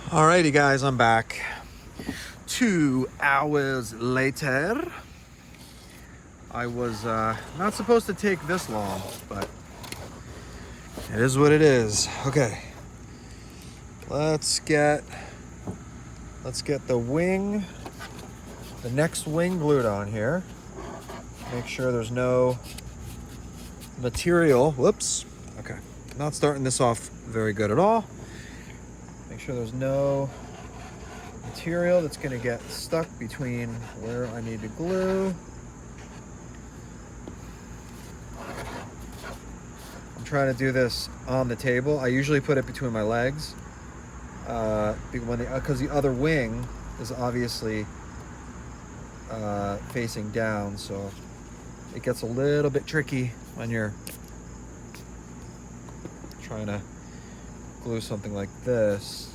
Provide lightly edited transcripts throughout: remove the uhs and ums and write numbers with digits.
Alrighty guys, I'm back. 2 hours later. I was not supposed to take this long, but it is what it is. Okay, let's get the next wing glued on here. Make sure there's no material. Whoops. Okay, not starting this off very good at all. Make sure there's no material that's going to get stuck between where I need to glue. I'm trying to do this on the table. I usually put it between my legs because the other wing is obviously facing down, so it gets a little bit tricky when you're trying to glue something like this.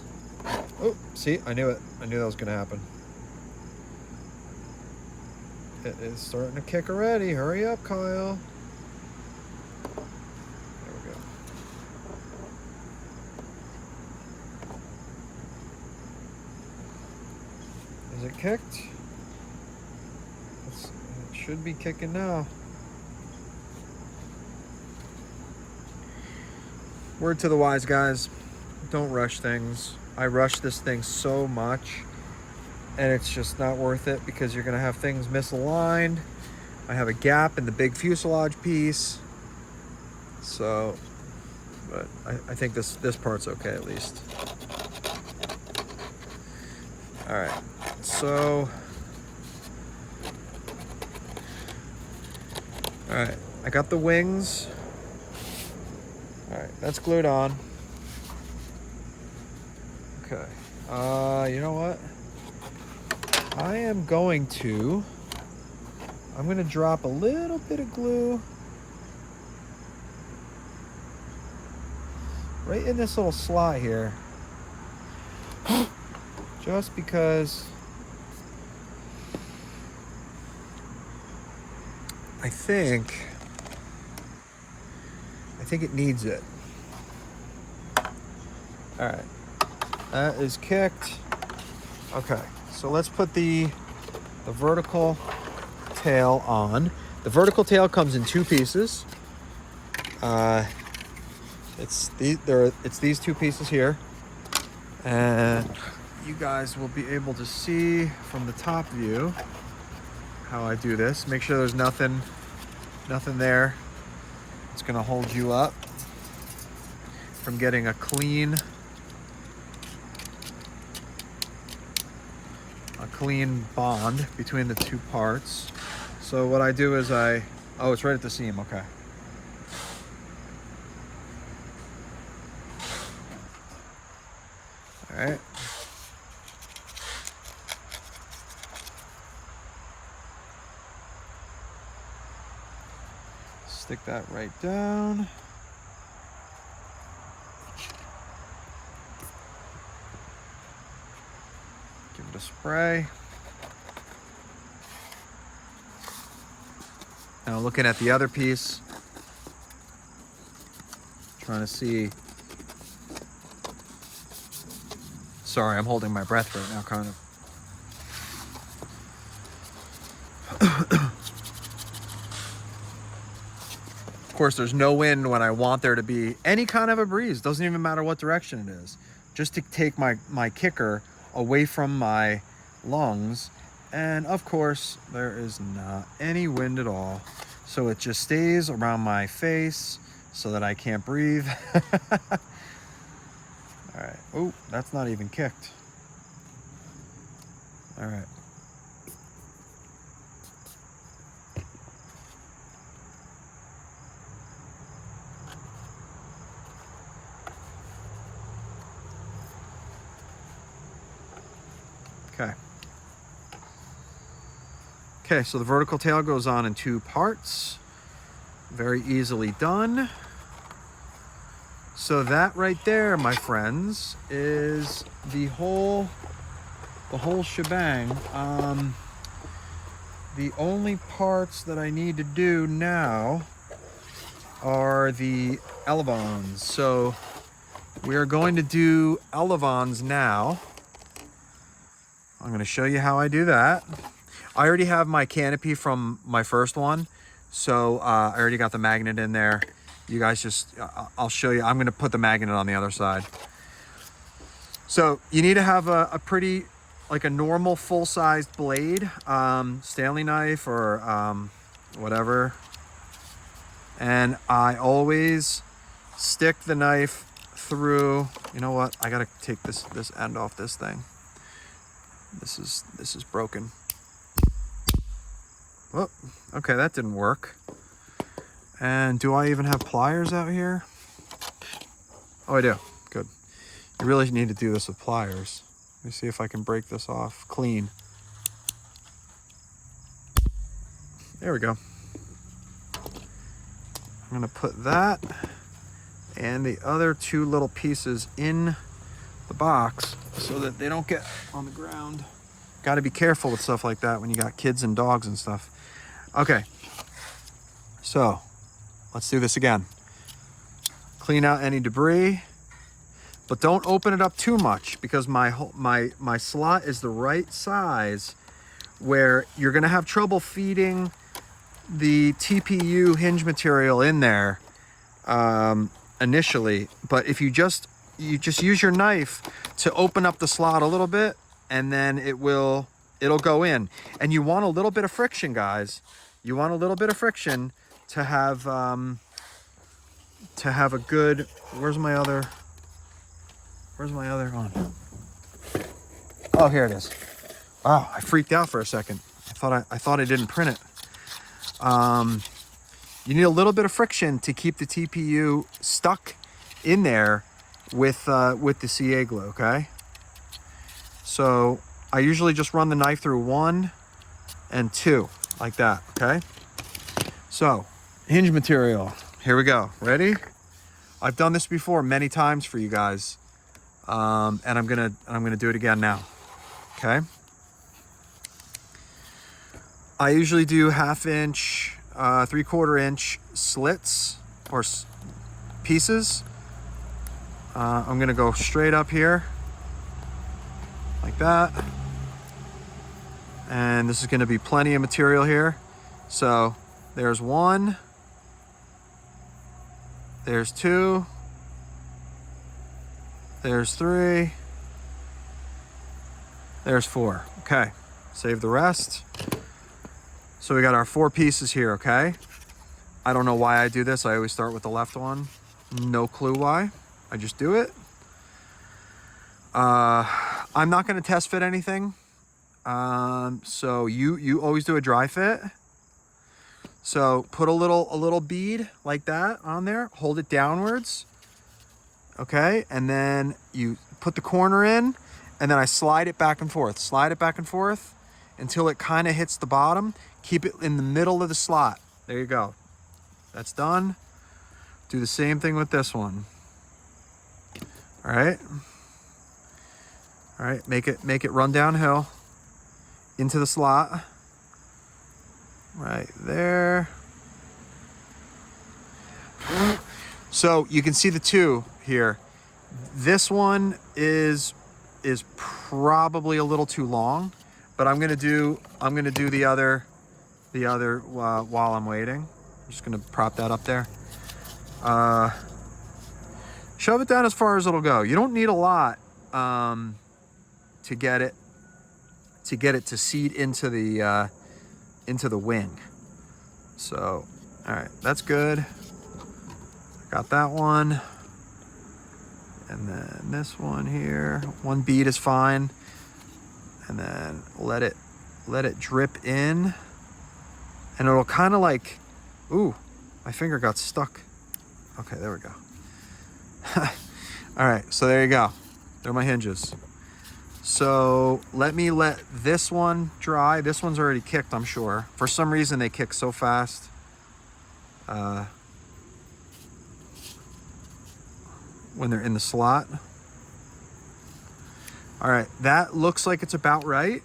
Oh, see, I knew it. I knew that was going to happen. It is starting to kick already. Hurry up, Kyle. There we go. Is it kicked? It should be kicking now. Word to the wise guys, don't rush things. I rush this thing so much and it's just not worth it because you're gonna have things misaligned. I have a gap in the big fuselage piece. So, but I think this part's okay at least. All right, so, all right, I got the wings. All right, that's glued on. Okay, you know what? I'm going to drop a little bit of glue right in this little slot here. Just because I think it needs it. All right, that is kicked. Okay, so let's put the vertical tail on. The vertical tail comes in 2 pieces. It's these 2 pieces here, and you guys will be able to see from the top view how I do this. Make sure there's nothing there. It's gonna hold you up from getting a clean bond between the 2 parts. So what I do is oh, it's right at the seam, okay. All right. Stick that right down. Give it a spray. Now looking at the other piece, trying to see. Sorry, I'm holding my breath right now, kind of. Of course, there's no wind when I want there to be any kind of a breeze. Doesn't even matter what direction it is. Just to take my kicker away from my lungs. And of course, there is not any wind at all. So it just stays around my face so that I can't breathe. All right. Oh, that's not even kicked. All right. Okay. Okay, so the vertical tail goes on in 2 parts. Very easily done. So that right there, my friends, is the whole shebang. The only parts that I need to do now are the Elevons. So We are going to do Elevons now. I'm going to show you how I do that. I already have my canopy from my first one, so I already got the magnet in there. You guys just, I'll show you. I'm going to put the magnet on the other side. So you need to have a pretty, like a normal full-sized blade, Stanley knife or whatever. And I always stick the knife through, you know what? I gotta take this end off this thing. This is broken. Oh, okay, that didn't work. And do I even have pliers out here? Oh, I do. Good. You really need to do this with pliers. Let me see if I can break this off clean. There we go. I'm gonna put that and the other two little pieces in the box so that they don't get on the ground. Got to be careful with stuff like that when you got kids and dogs and stuff. Okay, so let's do this again. Clean out any debris, but don't open it up too much because my slot is the right size where you're gonna have trouble feeding the TPU hinge material in there initially. But if you just use your knife to open up the slot a little bit, and then it'll go in. And you want a little bit of friction, guys. You want a little bit of friction to have a good. Where's my other one? Oh, here it is. Wow, I freaked out for a second. I thought I didn't print it. You need a little bit of friction to keep the TPU stuck in there with the CA glue, okay? So I usually just run the knife through 1 and 2, like that, okay? So, hinge material, here we go. Ready? I've done this before many times for you guys, and I'm gonna do it again now, okay? I usually do 1/2 inch, 3/4 inch slits or pieces. I'm gonna go straight up here like that, and this is gonna be plenty of material here. So there's 1, there's 2, there's 3, there's 4. Okay, save the rest. So we got our 4 pieces here, okay? I don't know why I do this. I always start with the left one. No clue why. I just do it. I'm not gonna test fit anything. So you always do a dry fit. So put a little bead like that on there, hold it downwards. Okay, and then you put the corner in, and then I slide it back and forth until it kind of hits the bottom. Keep it in the middle of the slot. There you go. That's done. Do the same thing with this one. All right. All right, make it run downhill into the slot. Right there. So you can see the 2 here. This one is probably a little too long, but I'm gonna do the other while I'm waiting. I'm just gonna prop that up there. Shove it down as far as it'll go. You don't need a lot to get it to seed into the wing. So, all right, that's good. Got that one. And then this one here, 1 bead is fine. And then let it drip in. And it'll kind of like, ooh, my finger got stuck. Okay, there we go. All right, so there you go. They're my hinges. So let this one dry. This one's already kicked, I'm sure. For some reason, they kick so fast. When they're in the slot. All right, that looks like it's about right.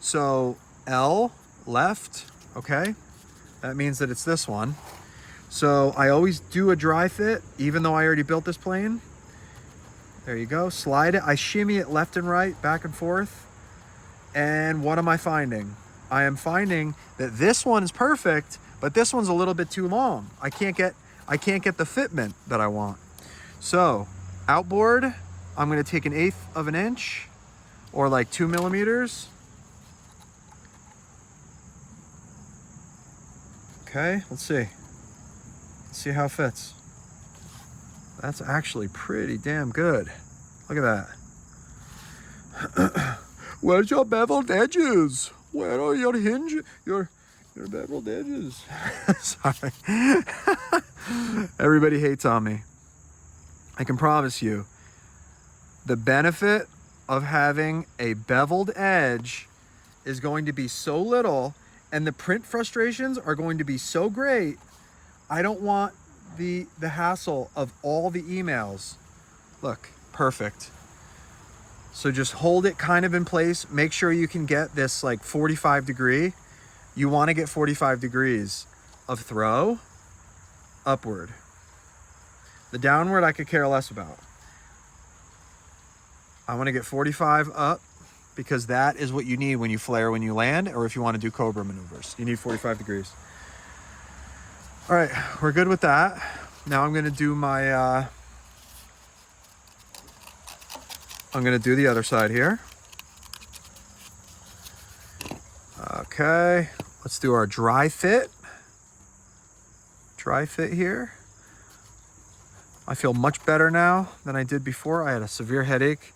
So L, left, okay? That means that it's this one. So I always do a dry fit, even though I already built this plane. There you go. Slide it. I shimmy it left and right, back and forth. And what am I finding? I am finding that this one is perfect, but this one's a little bit too long. I can't get the fitment that I want. So outboard, I'm gonna take 1/8 of an inch or like 2 millimeters. Okay, let's see. Let's see how it fits. That's actually pretty damn good. Look at that. Where's your beveled edges? Where are your your beveled edges? Sorry. Everybody hates on me. I can promise you, the benefit of having a beveled edge is going to be so little, and the print frustrations are going to be so great. I don't want the hassle of all the emails. Look, perfect. So just hold it kind of in place. Make sure you can get this like 45 degree. You want to get 45 degrees of throw upward. The downward I could care less about. I want to get 45 up because that is what you need when you flare when you land, or if you want to do cobra maneuvers. You need 45 degrees. All right, we're good with that. Now I'm going to do my, I'm going to do the other side here. Okay, let's do our dry fit. Dry fit here. I feel much better now than I did before. I had a severe headache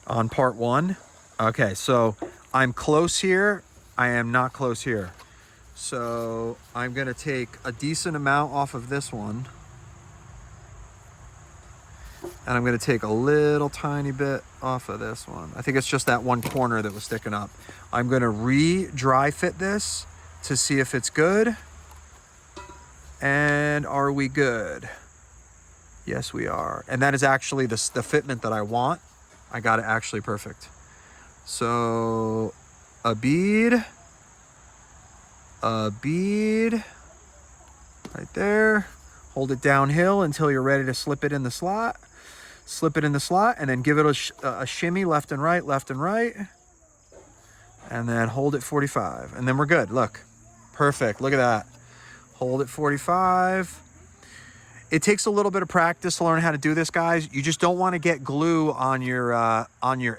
on part 1. Okay, so I'm close here. I am not close here. So I'm gonna take a decent amount off of this one. And I'm gonna take a little tiny bit off of this one. I think it's just that one corner that was sticking up. I'm gonna re-dry fit this to see if it's good. And are we good? Yes, we are. And that is actually the fitment that I want. I got it actually perfect. So a bead right there. Hold it downhill until you're ready to slip it in the slot. Slip it in the slot and then give it a shimmy left and right, left and right. And then hold it 45. And then we're good. Look, perfect. Look at that. Hold it 45. It takes a little bit of practice to learn how to do this, guys. You just don't want to get glue on your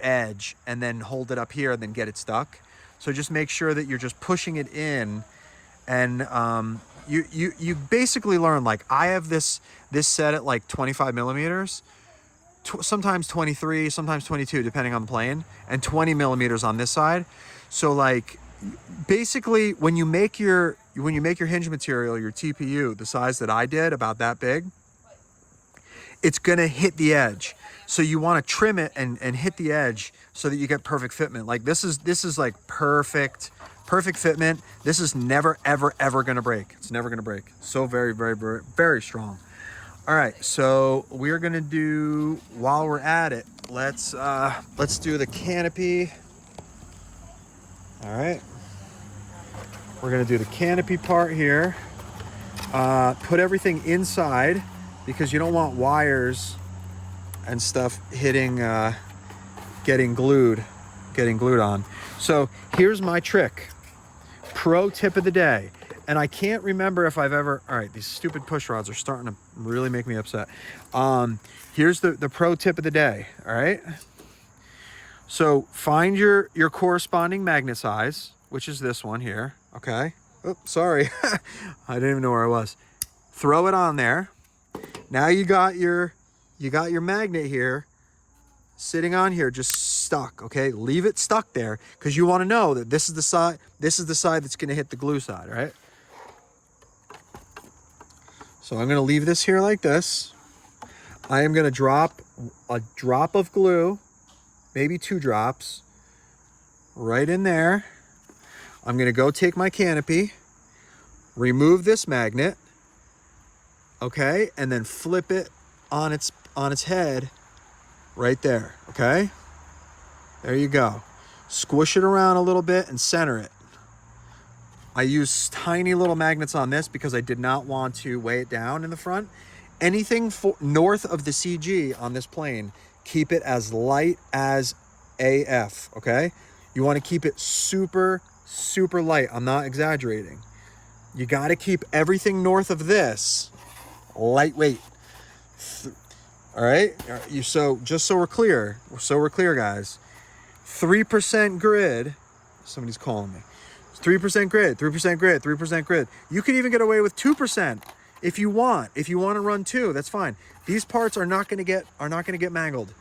edge and then hold it up here and then get it stuck. So just make sure that you're just pushing it in, and you basically learn, like I have this set at like 25 millimeters, sometimes 23, sometimes 22, depending on the plane, and 20 millimeters on this side. So like basically when you make your hinge material, your TPU, the size that I did, about that big, it's gonna hit the edge. So you want to trim it and hit the edge so that you get perfect fitment. Like this is like perfect fitment. This is never ever gonna break. It's never gonna break. So very, very, very, very strong. All right, so we're gonna do, while we're at it, let's do the canopy. All right. We're gonna do the canopy part here. Put everything inside because you don't want wires and stuff hitting, getting glued on. So here's my trick. Pro tip of the day. And I can't remember if I've ever, all right, these stupid push rods are starting to really make me upset. Here's the pro tip of the day, all right? So find your corresponding magnet size, which is this one here. Okay. Oh, sorry. I didn't even know where I was. Throw it on there. Now you got your magnet here sitting on here, just stuck. Okay. Leave it stuck there because you want to know that this is the side that's going to hit the glue side, right? So I'm going to leave this here like this. I am going to drop a drop of glue, maybe 2 drops, right in there. I'm gonna go take my canopy, remove this magnet, okay, and then flip it on its head right there, okay? There you go. Squish it around a little bit and center it. I use tiny little magnets on this because I did not want to weigh it down in the front. Anything north of the CG on this plane keep it as light as AF, okay? You want to keep it super, super light. I'm not exaggerating. You got to keep everything north of this lightweight. All right? So just so we're clear, guys, 3% grid, somebody's calling me. 3% grid, 3% grid, 3% grid. You can even get away with 2% if you want. If you want to run 2, that's fine. These parts are not going to get mangled.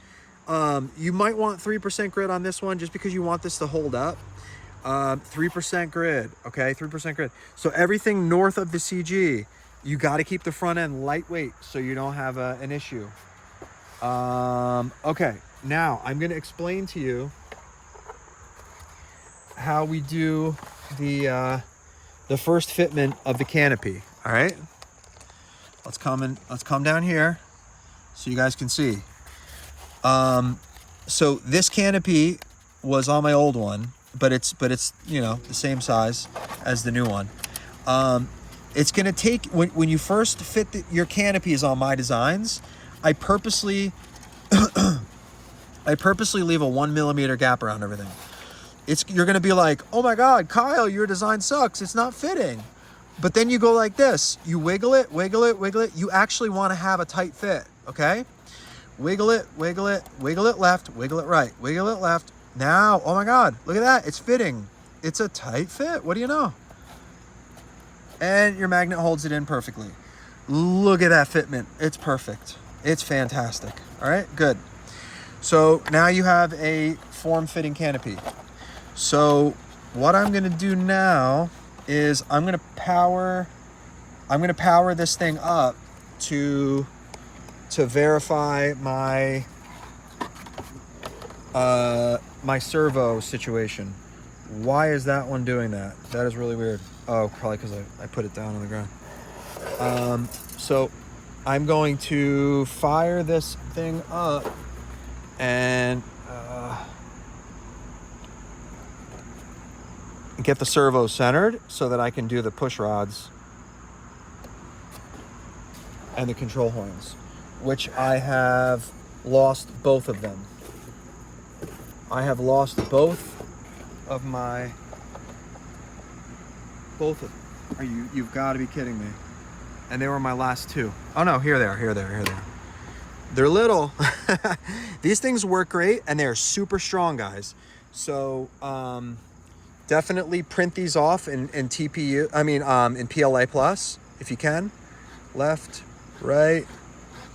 You might want 3% grid on this one just because you want this to hold up. 3% grid, okay? 3% grid. So everything north of the CG, you got to keep the front end lightweight so you don't have an issue. Okay, now I'm going to explain to you how we do the first fitment of the canopy. All right, let's come down here so you guys can see. So this canopy was on my old one, but it's you know, the same size as the new one. It's gonna take, when you first fit your canopies on my designs, I purposely leave a 1 millimeter gap around everything. You're gonna be like, oh my God, Kyle, your design sucks, it's not fitting. But then you go like this, you wiggle it, wiggle it, wiggle it. You actually wanna have a tight fit, okay? Wiggle it, wiggle it, wiggle it left, wiggle it right, wiggle it left. Now, oh my God, look at that, it's fitting. It's a tight fit, what do you know? And your magnet holds it in perfectly. Look at that fitment, it's perfect. It's fantastic, all right, good. So now you have a form-fitting canopy. So what I'm gonna do now is I'm gonna power this thing up to verify my my servo situation. Why is that one doing that? That is really weird. Oh, probably because I put it down on the ground. So I'm going to fire this thing up and get the servo centered so that I can do the push rods and the control horns, which I have lost both of them. I have lost both of you've got to be kidding me. And they were my last 2. Oh no, here they are. They're little. These things work great and they're super strong, guys. So definitely print these off in TPU, in PLA Plus if you can. Left, right,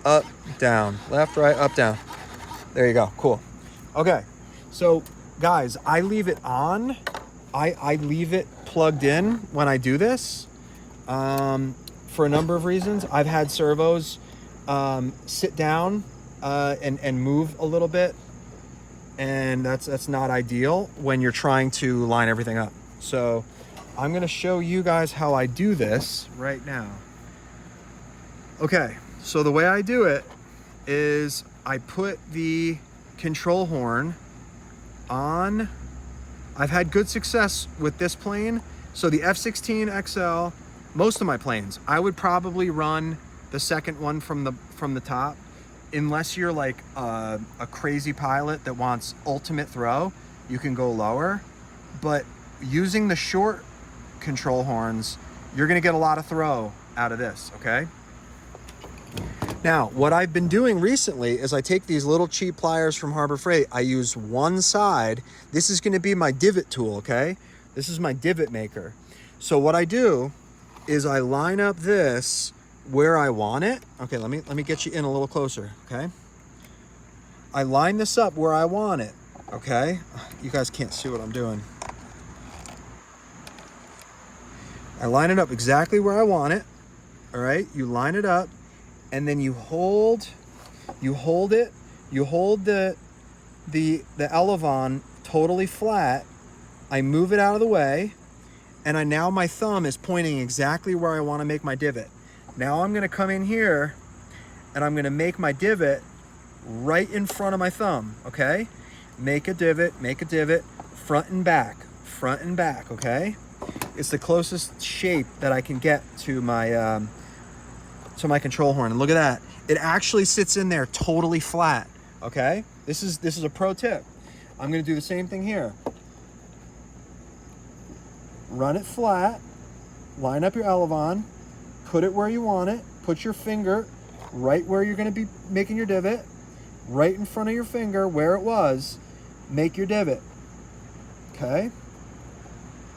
up, down. Left, right, up, down. There you go, cool. Okay, so guys, I leave it on. I leave it plugged in when I do this for a number of reasons. I've had servos sit down and move a little bit, and that's not ideal when you're trying to line everything up. So I'm gonna show you guys how I do this right now. Okay, so the way I do it is I put the control horn on. I've had good success with this plane. So the F-16 XL, most of my planes, I would probably run the second one from the top, unless you're like a crazy pilot that wants ultimate throw, you can go lower. But using the short control horns, you're gonna get a lot of throw out of this, okay? Now, what I've been doing recently is I take these little cheap pliers from Harbor Freight. I use one side. This is gonna be my divot tool, okay? This is my divot maker. So what I do is I line up this where I want it. Okay, let me get you in a little closer, okay? I line this up where I want it, okay? You guys can't see what I'm doing. I line it up exactly where I want it, all right? You line it up, and then you hold the Elevon totally flat. I move it out of the way, and now my thumb is pointing exactly where I want to make my divot. Now I'm gonna come in here and I'm gonna make my divot right in front of my thumb, okay? Make a divot, front and back, okay? It's the closest shape that I can get to my control horn. And look at that. It actually sits in there totally flat, okay? This is a pro tip. I'm gonna do the same thing here. Run it flat, line up your Elevon, put it where you want it, put your finger right where you're gonna be making your divot, right in front of your finger where it was, make your divot, okay?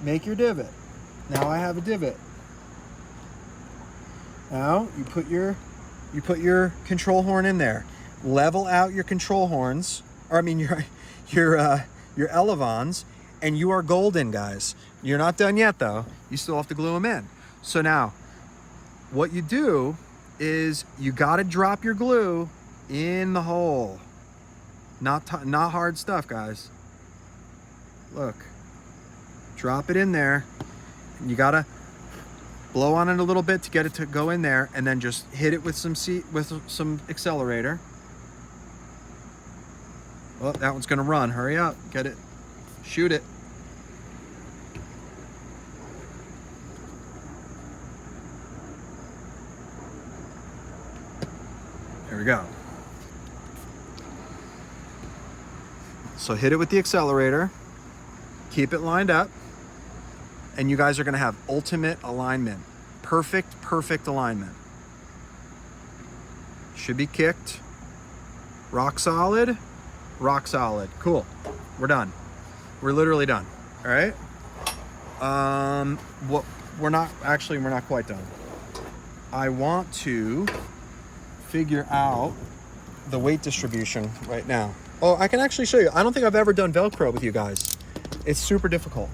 Make your divot. Now I have a divot. Now you put your control horn in there. Level out your control horns, or I mean your Elevons, and you are golden, guys. You're not done yet though. You still have to glue them in. So now, what you do is you got to drop your glue in the hole. Not hard stuff, guys. Look, drop it in there. You got to blow on it a little bit to get it to go in there, and then just hit it with some accelerator. Well, that one's gonna run. Hurry up, get it, shoot it. There we go. So hit it with the accelerator, keep it lined up, and you guys are gonna have ultimate alignment. Perfect alignment. Should be kicked. Rock solid. Rock solid. Cool. We're done. We're literally done. All right. We're not quite done. I want to figure out the weight distribution right now. Oh, I can actually show you. I don't think I've ever done Velcro with you guys. It's super difficult.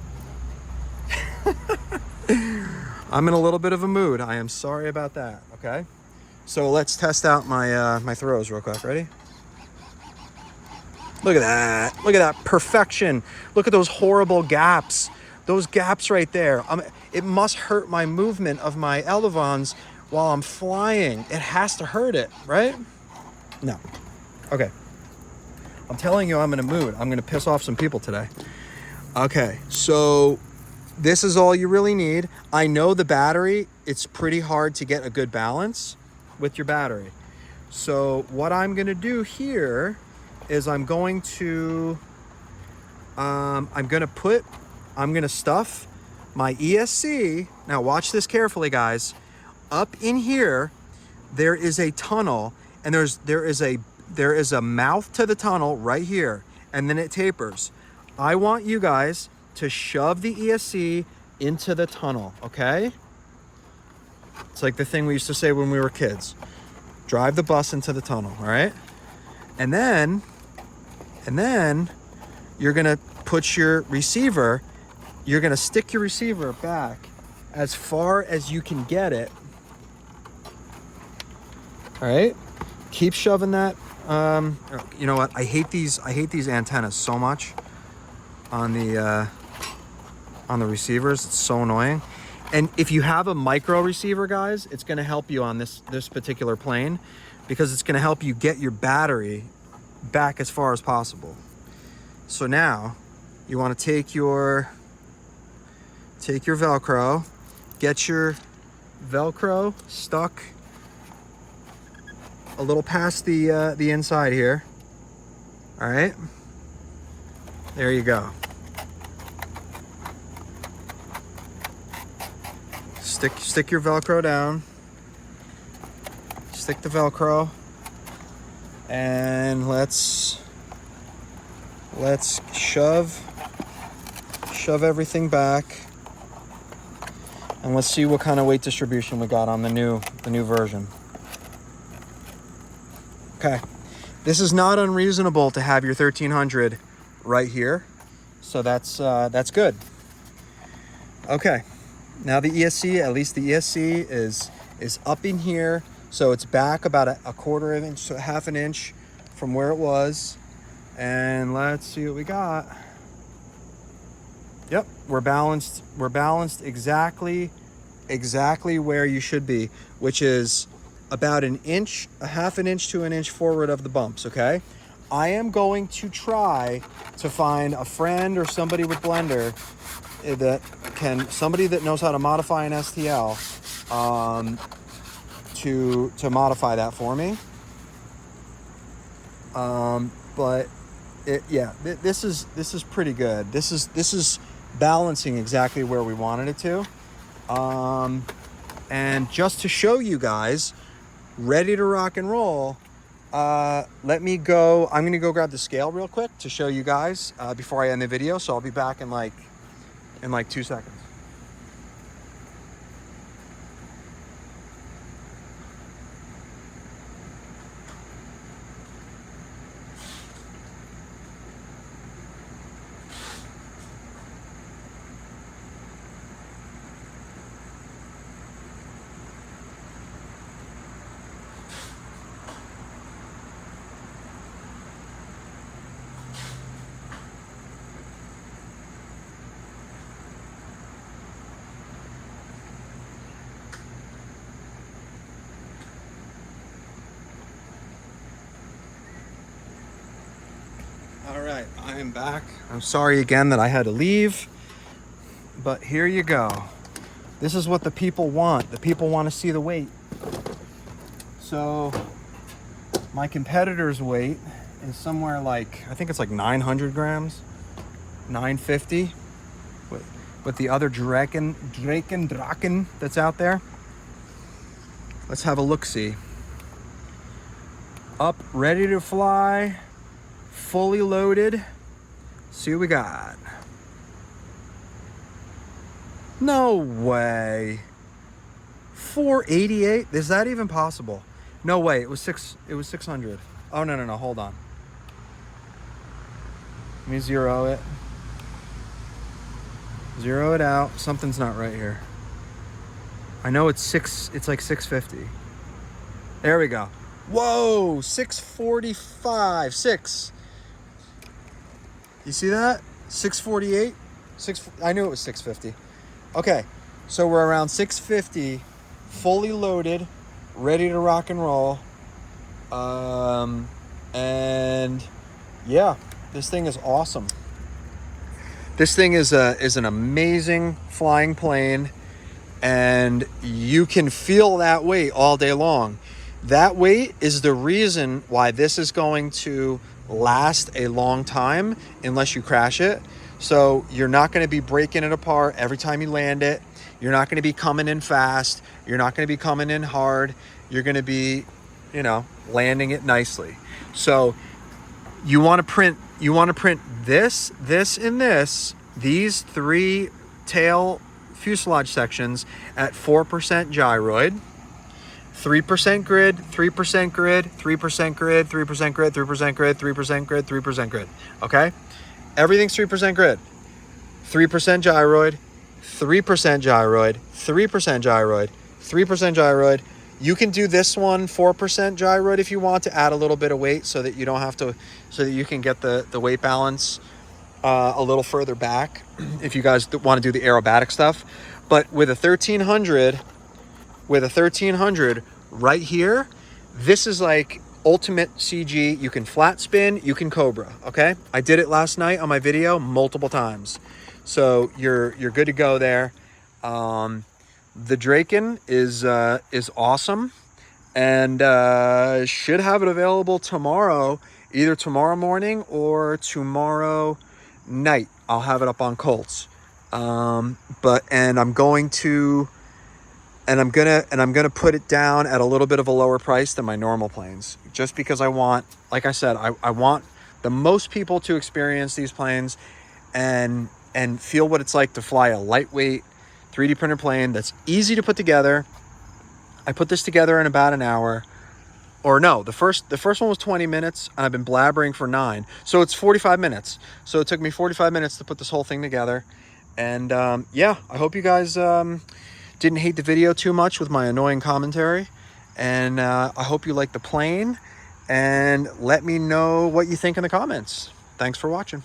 I'm in a little bit of a mood. I am sorry about that. Okay. So let's test out my my throws real quick. Ready? Look at that. Look at that perfection. Look at those horrible gaps. Those gaps right there. It must hurt my movement of my Elevons while I'm flying. It has to hurt it, right? No. Okay. I'm telling you, I'm in a mood. I'm going to piss off some people today. Okay. So this is all you really need. I know the battery, it's pretty hard to get a good balance with your battery. So what I'm going to do here is I'm going to stuff my ESC. Now watch this carefully, guys. Up in here, there is a tunnel, and there is a mouth to the tunnel right here, and then it tapers. I want you guys to shove the ESC into the tunnel, okay? It's like the thing we used to say when we were kids. Drive the bus into the tunnel, all right? And then you're gonna put your receiver, you're gonna stick your receiver back as far as you can get it. All right, keep shoving that. You know what? I hate these antennas so much on the receivers. It's so annoying. And if you have a micro receiver, guys, it's gonna help you on this particular plane, because it's gonna help you get your battery back as far as possible. So now you want to take your Velcro, get your Velcro stuck a little past the inside here. All right, there you go. Stick your Velcro down. Stick the Velcro. And let's shove everything back, and let's see what kind of weight distribution we got on the new version. Okay, this is not unreasonable to have your 1300 right here, so that's good. Okay, now the ESC, at least the ESC is up in here. So it's back about a quarter of an inch, so half an inch from where it was. And let's see what we got. Yep, we're balanced exactly where you should be, which is about a half an inch to an inch forward of the bumps, okay? I am going to try to find a friend or somebody with Blender somebody that knows how to modify an STL, to modify that for me. But this is pretty good. This is balancing exactly where we wanted it to. And just to show you guys, ready to rock and roll, let me go. I'm gonna go grab the scale real quick to show you guys before I end the video. So I'll be back in like 2 seconds. All right, I am back. I'm sorry again that I had to leave, but here you go. This is what the people want. The people want to see the weight. So my competitor's weight is somewhere like, I think it's like 900 grams, 950 with the other Draken that's out there. Let's have a look-see. Up, ready to fly. Fully loaded. See what we got. No way. 488? Is that even possible? No way. It was 600. Oh no, hold on. Let me zero it. Zero it out. Something's not right here. I know it's like 650. There we go. Whoa, 645. You see that? 648? I knew it was 650. Okay, so we're around 650, fully loaded, ready to rock and roll. And yeah, this thing is awesome. This thing is an amazing flying plane, and you can feel that weight all day long. That weight is the reason why this is going to last a long time unless you crash it. So you're not going to be breaking it apart every time you land it. You're not going to be coming in fast. You're not going to be coming in hard. You're going to be, landing it nicely. So you want to print this, and this, these 3 tail fuselage sections at 4% gyroid. 3% grid, 3% grid, 3% grid, 3% grid, 3% grid, 3% grid, 3% grid. Okay? Everything's 3% grid. 3% gyroid, 3% gyroid, 3% gyroid, 3% gyroid. You can do this one 4% gyroid if you want to add a little bit of weight so that you don't have to, so that you can get the weight balance a little further back if you guys want to do the aerobatic stuff. But with a 1300, right here, this is like ultimate CG. You can flat spin, you can cobra. Okay, I did it last night on my video multiple times, so you're good to go there. The Draken is awesome, and should have it available tomorrow, either tomorrow morning or tomorrow night. I'll have it up on Colts. I'm gonna put it down at a little bit of a lower price than my normal planes, just because I want, like I said, I want the most people to experience these planes and feel what it's like to fly a lightweight 3D printer plane that's easy to put together. I put this together in about an hour. Or no, the first one was 20 minutes, and I've been blabbering for 9. So it's 45 minutes. So it took me 45 minutes to put this whole thing together. And yeah, I hope you guys didn't hate the video too much with my annoying commentary. And I hope you like the plane. And let me know what you think in the comments. Thanks for watching.